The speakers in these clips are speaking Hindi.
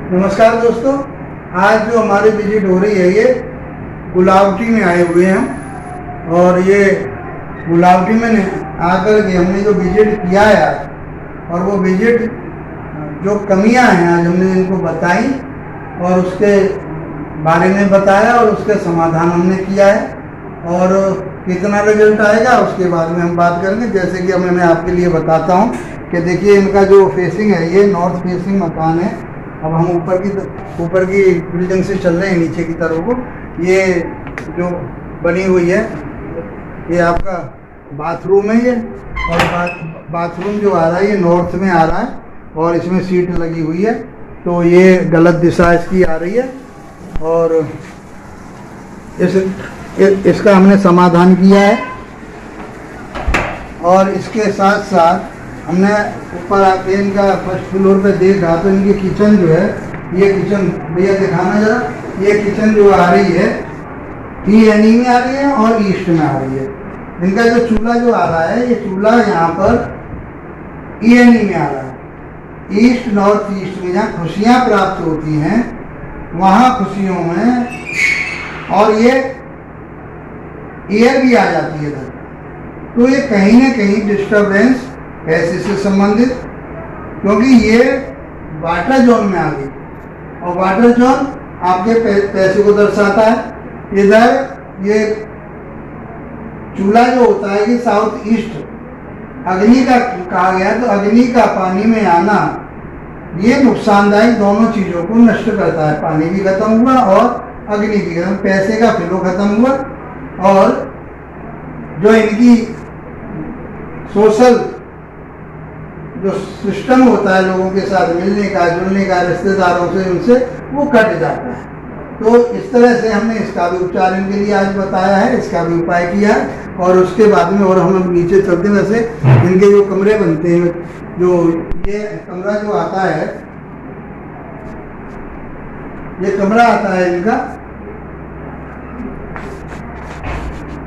नमस्कार दोस्तों, आज जो हमारी विजिट हो रही है ये गुलावटी में आए हुए हैं हम। और ये गुलावटी में आकर के हमने जो विजिट किया है आज, और वो विजिट जो कमियां हैं आज हमने इनको बताई और उसके बारे में बताया और उसके समाधान हमने किया है। और कितना रिजल्ट आएगा उसके बारे में हम बात करेंगे। जैसे कि मैं आपके लिए बताता हूँ कि देखिए इनका जो फेसिंग है ये नॉर्थ फेसिंग मकान है। अब हम ऊपर की बिल्डिंग से चल रहे हैं नीचे की तरफ को। ये जो बनी हुई है ये आपका बाथरूम है ये, और बाथरूम जो आ रहा है ये नॉर्थ में आ रहा है और इसमें सीट लगी हुई है, तो ये गलत दिशा इसकी आ रही है। और इसका हमने समाधान किया है। और इसके साथ साथ हमने ऊपर आके इनका फर्स्ट फ्लोर पे देखा तो इनकी किचन जो है, ये किचन भैया दिखाना जरा, ये किचन जो आ रही है ENE में आ रही है और ईस्ट में आ रही है। इनका जो चूल्हा जो आ रहा है ये चूल्हा यहाँ पर ENE में आ रहा है। ईस्ट नॉर्थ ईस्ट में जहाँ खुशियाँ प्राप्त होती हैं वहाँ खुशियों में, और ये एयर भी आ जाती है इधर, तो ये कहीं ना कहीं डिस्टर्बेंस पैसे से संबंधित, क्योंकि ये वाटर जोन में आ गई और वाटर जोन आपके पैसे को दर्शाता है। इधर ये चूल्हा जो होता है कि साउथ ईस्ट अग्नि का कहा गया, तो अग्नि का पानी में आना ये नुकसानदायक दोनों चीज़ों को नष्ट करता है। पानी भी खत्म हुआ और अग्नि भी खत्म, पैसे का फ्लो खत्म हुआ। और जो इनकी सोशल जो सिस्टम होता है लोगों के साथ मिलने का जुलने का, रिश्तेदारों से उनसे, वो कट जाता है। तो इस तरह से हमने इसका भी उपचार इनके लिए आज बताया है, इसका भी उपाय किया है। और उसके बाद में और हम नीचे चलते हैं। वैसे इनके जो कमरे बनते हैं, जो ये कमरा जो आता है, ये कमरा आता है इनका,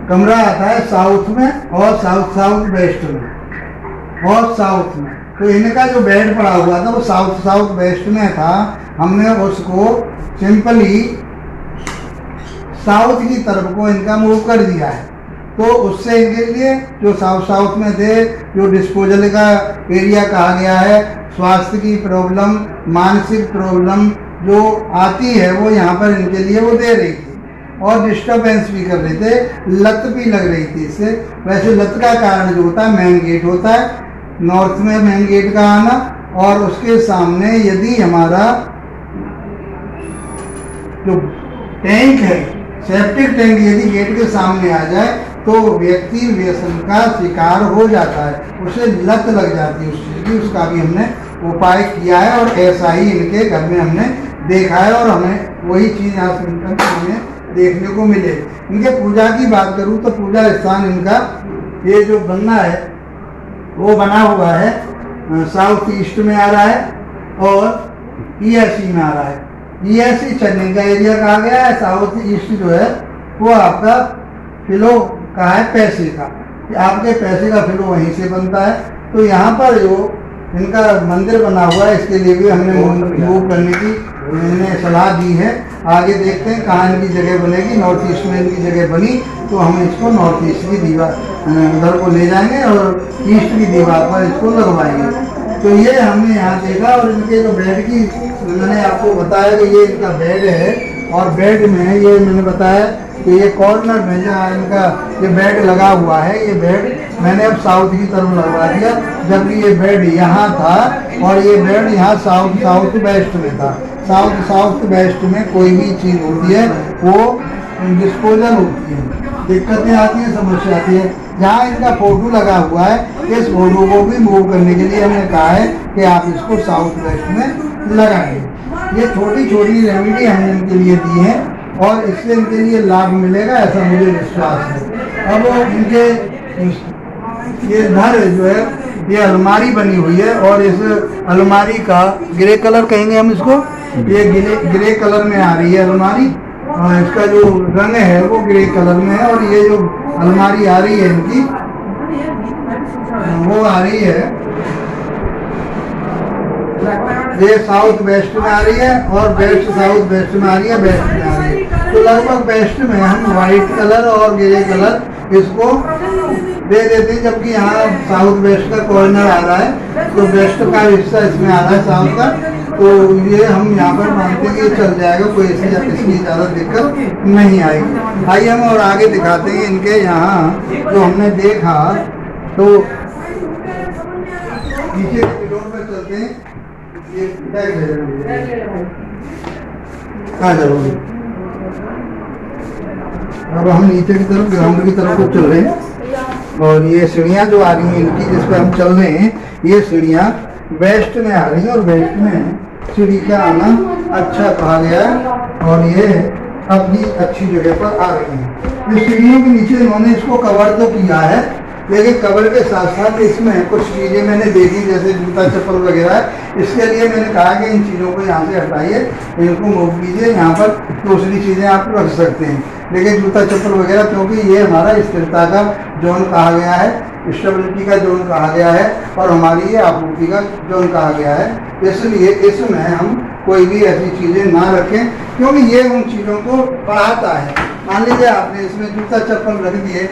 कमरा आता है साउथ में और साउथ वेस्ट में और साउथ में। तो इनका जो बेड पड़ा हुआ था वो साउथ वेस्ट में था। हमने उसको सिंपली साउथ की तरफ को इनका मूव कर दिया है। तो उससे इनके लिए जो साउथ में थे, जो डिस्पोजल का एरिया कहा गया है, स्वास्थ्य की प्रॉब्लम, मानसिक प्रॉब्लम जो आती है वो यहाँ पर इनके लिए वो दे रही थी। और डिस्टर्बेंस भी कर रहे थे, लत भी लग रही थी इससे। वैसे लत का कारण जो होता है मेन गेट होता है, नॉर्थ में मेन गेट का आना, और उसके सामने यदि हमारा जो टैंक है, सेप्टिक टैंक यदि गेट के सामने आ जाए तो व्यक्ति व्यसन का शिकार हो जाता है, उसे लत लग जाती है उस चीज़ की। उसका भी हमने उपाय किया है और ऐसा ही इनके घर में हमने देखा है और हमें वही चीज़ यहाँ सिम्टम हमें देखने को मिले। इनके पूजा की बात करूँ तो पूजा स्थान इनका ये जो बनना है वो बना हुआ है साउथ ईस्ट में आ रहा है और ESE में आ रहा है। ESE चेन्नई का एरिया कहा गया है, साउथ ईस्ट जो है वो आपका फ्लो कहा है पैसे का, आपके पैसे का फ्लो वहीं से बनता है। तो यहाँ पर जो इनका मंदिर बना हुआ है इसके लिए भी हमने मूव करने की इन्हें सलाह दी है। आगे देखते हैं कहाँ इनकी जगह बनेगी। नॉर्थ ईस्ट में इनकी जगह बनी तो हम इसको नॉर्थ ईस्ट की दीवार उधर को ले जाएंगे और ईस्ट की दीवार पर इसको लगवाएंगे। तो ये हमने यहाँ देखा। और इनके जो बेड की मैंने आपको बताया कि ये इनका बेड है, और बेड में ये मैंने बताया कि ये कॉर्नर में जहाँ इनका ये बेड लगा हुआ है, ये बेड मैंने अब साउथ की तरफ लगवा दिया, जबकि ये बेड यहाँ था और ये बेड यहाँ साउथ वेस्ट में था। साउथ वेस्ट में कोई भी चीज़ होती है वो डिस्पोजल होती है, दिक्कतें आती हैं, समस्या आती है। जहाँ इनका फोटो लगा हुआ है, इस फोटो को भी मूव करने के लिए हमने कहा है कि आप इसको साउथ वेस्ट में लगाएंगे। ये छोटी छोटी रेमेडी हमने इनके लिए दी है और इससे इनके लिए लाभ मिलेगा, ऐसा मुझे विश्वास है। अब इनके ये घर जो है ये अलमारी बनी हुई है और इस अलमारी का ग्रे कलर कहेंगे हम इसको, ये ग्रे कलर में आ रही है अलमारी, और इसका जो रंग है वो ग्रे कलर में है। और ये जो अलमारी आ रही है इनकी वो आ रही है ये साउथ वेस्ट में आ रही है और वेस्ट साउथ वेस्ट में आ रही है, वेस्ट में आ रही है। तो लगभग वेस्ट में हम व्हाइट कलर और ग्रे कलर इसको दे देते हैं, जबकि यहाँ साउथ वेस्ट का कॉर्नर आ रहा है तो वेस्ट का हिस्सा इसमें आ रहा है साउथ का। तो ये हम यहाँ पर मानते हैं कि चल जाएगा, कोई ऐसी या किसी ज़्यादा दिक्कत नहीं आएगी। आइए हम और आगे दिखाते हैं इनके यहाँ जो हमने देखा। तो नीचे के फ्लोर पर चलते हैं, ये बैग ले कहाँ जाओगे? अब हम नीचे की तरफ ग्राउंड की तरफ को चल रहे हैं और ये सीढ़ियाँ जो आ रही हैं इनकी जिस पर हम चल रहे हैं, ये सीढ़ियाँ वेस्ट में आ रही हैं और वेस्ट में सीढ़ी का आना अच्छा कहा गया है और ये अपनी अच्छी जगह पर आ रही है। इस सीढ़ियों के नीचे इन्होंने इसको कवर तो किया है, लेकिन कवर के साथ साथ इसमें कुछ चीज़ें मैंने देखी जैसे जूता चप्पल वगैरह। इसके लिए मैंने कहा कि इन चीज़ों को यहाँ से हटाइए, इनको मूव कीजिए, यहाँ पर दूसरी चीज़ें आप रख सकते हैं। लेकिन जूता चप्पल वगैरह, क्योंकि ये हमारा स्थिरता का जोन कहा गया है, स्टेबिलिटी का जोन कहा गया है और हमारी ये आपूर्ति का जोन कहा गया है, इसलिए इसमें हम कोई भी ऐसी चीज़ें ना रखें, क्योंकि ये उन चीज़ों को बढ़ाता है। मान लीजिए आपने इसमें जूता चप्पल रख दिए,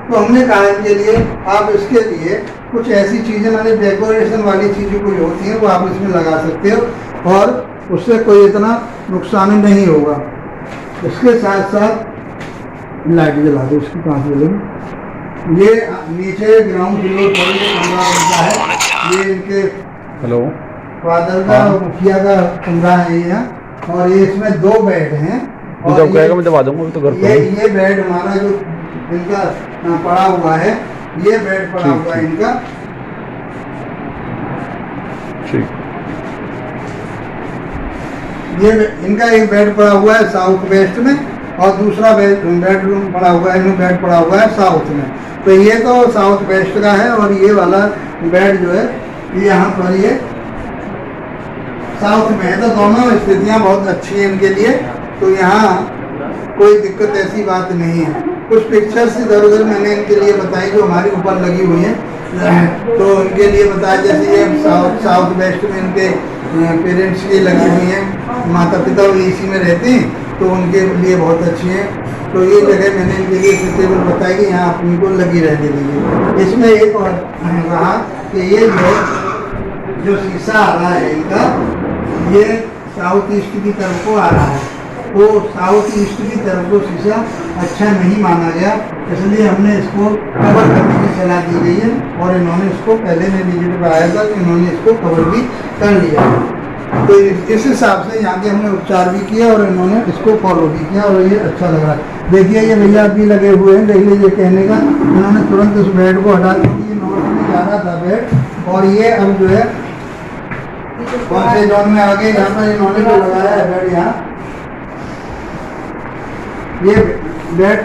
तो हमने कहा इनके लिए आप इसके लिए कुछ ऐसी चीज़ें, माने डेकोरेशन वाली चीज़ें कोई होती हैं वो आप इसमें लगा सकते हो और उससे कोई इतना नुकसान नहीं होगा। इसके साथ साथ लाइट जला दो, इसकी कहाँ से जलेगी? ये नीचे ग्राउंड फ्लोर पर ये कमरा बनता है, ये इनके हेलो फादर का मुखिया का कमरा है ये, और ये इसमें 2 बेड हैं और मैं दबा दूंगा तो घर पे। ये बेड हमारा जो इनका पड़ा हुआ है, ये बेड पड़ा हुआ है इनका। ठीक, ये इनका एक बेड पड़ा हुआ है साउथ वेस्ट में और दूसरा बेडरूम पड़ा हुआ है, बेड पड़ा हुआ है साउथ में। तो ये तो साउथ वेस्ट का है और ये वाला बेड जो है ये यहाँ पर ये साउथ में है। तो दोनों स्थितियाँ बहुत अच्छी हैं इनके लिए, तो यहाँ कोई दिक्कत ऐसी बात नहीं है। कुछ पिक्चर्स इधर उधर मैंने इनके लिए बताई जो हमारी ऊपर लगी हुई हैं, तो इनके लिए बताया जैसे ये साउथ वेस्ट में इनके पेरेंट्स की लगी हुई हैं, माता पिता इसी में रहते हैं तो उनके लिए बहुत अच्छी हैं। तो ये जगह मैंने इनके लिए सुटेबल बताई कि यहाँ आप इनको लगी रहने दीजिए। इसमें एक और रहा कि ये जो शीशा आ रहा है इनका, ये साउथ ईस्ट की तरफ को आ रहा है, तो साउथ ईस्ट की तरफ को शीशा अच्छा नहीं माना गया, इसलिए हमने इसको कवर करने की सलाह दी गई है और इन्होंने इसको पहले मैं विजिट पर आया था तो इन्होंने इसको कवर भी कर लिया। तो इस हिसाब से यहाँ के हमने उपचार भी किया और इन्होंने इसको फॉलो भी किया और ये अच्छा लग रहा है। देखिए ये भैया भी लगे हुए हैं, देख लीजिए कहने का, इन्होंने तुरंत उस बेड को हटा दिया। ये नॉर्थ में जा रहा था बेड और ये अब जो है कौन से जोन में आ गए, यहाँ पर इन्होंने जो लगाया है बेड, यहाँ ये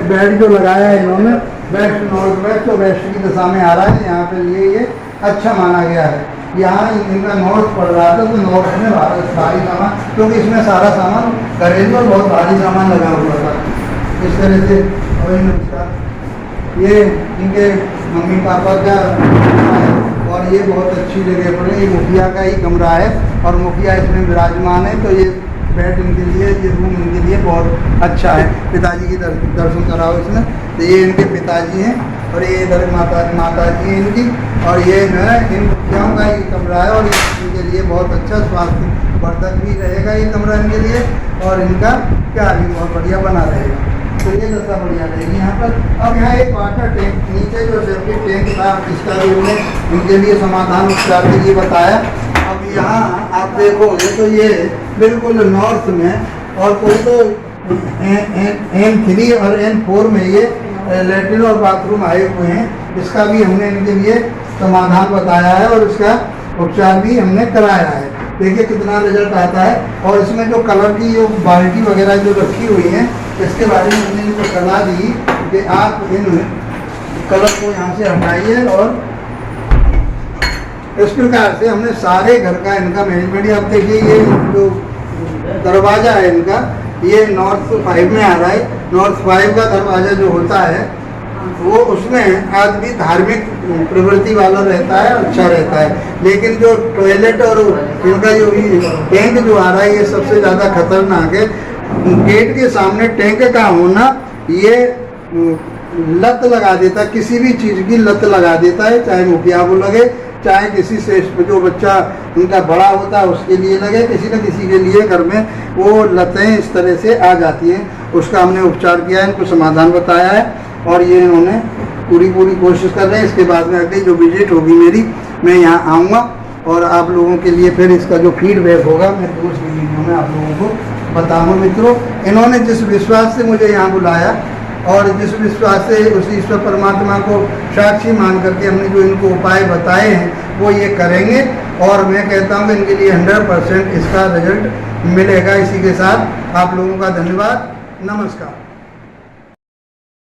बेड जो लगाया है इन्होंने वेस्ट नॉर्थ वेस्ट और वेस्ट की दिशा में आ रहा है, यहाँ पे ये अच्छा माना गया है। यहाँ इनका नॉर्थ पड़ रहा था तो नॉर्थ में भारी सामान, क्योंकि इसमें सारा सामान घरेलू और बहुत भारी सामान लगा हुआ था इस तरह से। वही नमस्कार, ये इनके मम्मी पापा का है और ये बहुत अच्छी जगह पर है। ये मुखिया का ही कमरा है और मुखिया इसमें विराजमान है, तो ये बेड इनके लिए, ये रूम इनके लिए बहुत अच्छा है। पिताजी की दर्शन कराओ इसमें, तो ये इनके पिताजी हैं और ये इधर माता जी हैं इनकी, और ये जो है इन मुखियाओं का ही कमरा है और इनके लिए बहुत अच्छा स्वास्थ्य वर्धक भी रहेगा ये कमरा इनके लिए, और इनका प्यार भी बहुत बढ़िया बना रहेगा। तो ये दशा बढ़िया रहेगी यहाँ पर। अब यहाँ एक वाटर टैंक, नीचे जो सेप्टिक टैंक था इसका भी हमने इनके लिए समाधान उपचार के लिए बताया। अब यहाँ आप देखोगे तो ये बिल्कुल नॉर्थ में और कोई तो N3 और N4 में ये लेटरिन और बाथरूम आए हुए हैं, इसका भी हमने इनके लिए समाधान बताया है और इसका उपचार भी हमने कराया है। देखिए कितना रिजल्ट आता है। और इसमें जो कलर की जो बाल्टी वगैरह जो रखी हुई है, इसके बारे में हमने इनको सलाह दी कि आप इन कलर को यहाँ से हटाइए और इस प्रकार से हमने सारे घर का इनका मैनेजमेंट। अब देखिए ये जो दरवाज़ा है इनका, ये नॉर्थ 5 में आ रहा है। नॉर्थ 5 का दरवाज़ा जो होता है वो उसमें आदमी धार्मिक प्रवृत्ति वाला रहता है, अच्छा रहता है। लेकिन जो टॉयलेट और इनका जो टैंक जो आ रहा है ये सबसे ज़्यादा खतरनाक है। गेट के सामने टैंक का होना ये लत लगा देता है, किसी भी चीज़ की लत लगा देता है, चाहे मुखिया को लगे, चाहे किसी से जो बच्चा उनका बड़ा होता है उसके लिए लगे, किसी न किसी के लिए घर में वो लतें इस तरह से आ जाती हैं। उसका हमने उपचार किया है, इनको समाधान बताया है और ये इन्होंने पूरी कोशिश कर रहे हैं। इसके बाद में अगली जो विजिट होगी मेरी, मैं यहाँ आऊँगा और आप लोगों के लिए फिर इसका जो फीडबैक होगा मैं दूसरी वीडियो में आप लोगों को बताऊँगा। मित्रों, इन्होंने जिस विश्वास से मुझे यहाँ बुलाया और जिस विश्वास से उस ईश्वर परमात्मा को साक्षी मान करके हमने जो इनको उपाय बताए हैं वो ये करेंगे और मैं कहता हूँ कि इनके लिए 100% इसका रिजल्ट मिलेगा। इसी के साथ आप लोगों का धन्यवाद, नमस्कार।